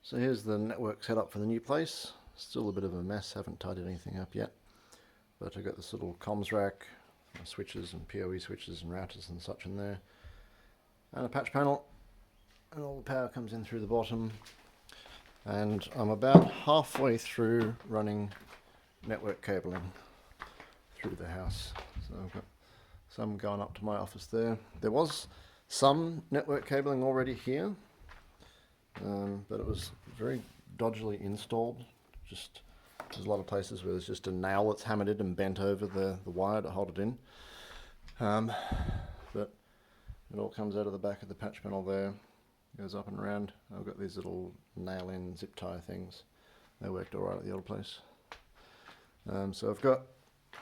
So here's the network setup for the new place. Still a bit of a mess, haven't tidied anything up yet. But I've got this little comms rack, switches and PoE switches and routers and such in there. And a patch panel. And all the power comes in through the bottom. And I'm about halfway through running network cabling through the house. So I've got some going up to my office there. There was some network cabling already here. But it was very dodgily installed. Just there's a lot of places where there's just a nail that's hammered in and bent over the wire to hold it in. But it all comes out of the back of the patch panel there, goes up and around. I've got these little nail-in zip tie things. They worked all right at the old place. So I've got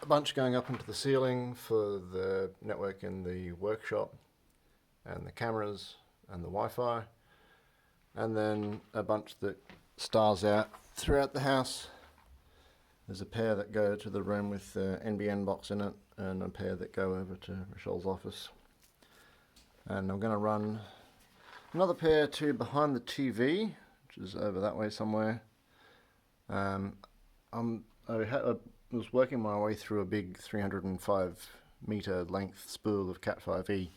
a bunch going up into the ceiling for the network in the workshop and the cameras and the Wi-Fi. And then a bunch that stars out throughout the house. There's a pair that go to the room with the NBN box in it, and a pair that go over to Rochelle's office. And I'm going to run another pair to behind the TV, which is over that way somewhere. I was working my way through a big 305 meter length spool of Cat5e,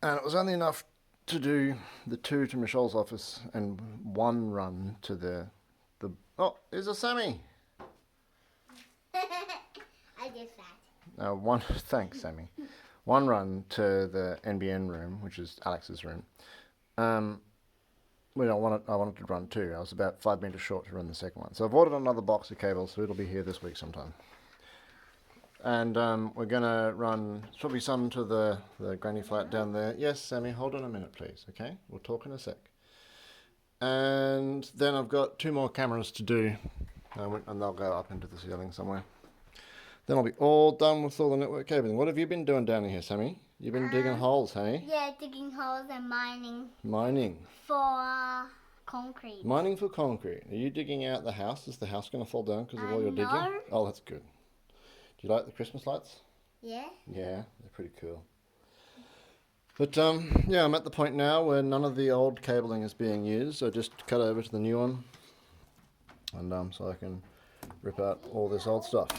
and it was only enough to do the two to Michelle's office and one run to the oh, there's a Sammy. I just that. Thanks, Sammy. One run to the NBN room, which is Alex's room. I wanted to run two. I was about 5 meters short to run the second one. So I've ordered another box of cables, so it'll be here this week sometime. And we're going to run probably some to the granny flat down there. Yes, Sammy, hold on a minute, please, okay? We'll talk in a sec. And then I've got 2 more cameras to do, and they'll go up into the ceiling somewhere. Then I'll be all done with all the network cabling. What have you been doing down here, Sammy? You've been digging holes, hey? Yeah, digging holes and mining. Mining. For concrete. Mining for concrete. Are you digging out the house? Is the house going to fall down because of all your digging? No. Oh, that's good. Do you like the Christmas lights? Yeah. Yeah, they're pretty cool. But yeah, I'm at the point now where none of the old cabling is being used. I just cut over to the new one, and so I can rip out all this old stuff,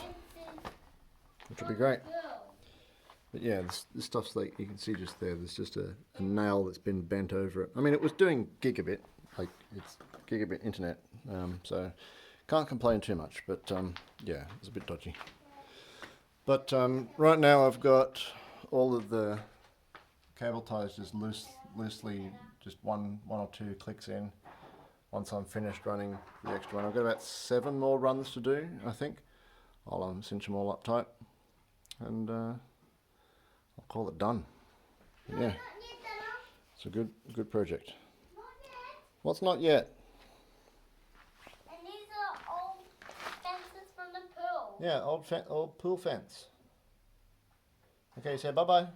which will be great. But yeah, this stuff's like, you can see just there, there's just a nail that's been bent over it. I mean, it was doing gigabit, like it's gigabit internet, so can't complain too much, but yeah, it's a bit dodgy. But right now I've got all of the cable ties just loosely, just one or two clicks in. Once I'm finished running the extra one, I've got about 7 more runs to do, I think. I'll cinch them all up tight, and I'll call it done. But yeah, it's a good project. What's not yet? And these are old fences from the pool. Yeah, old pool fence. Okay, say bye-bye.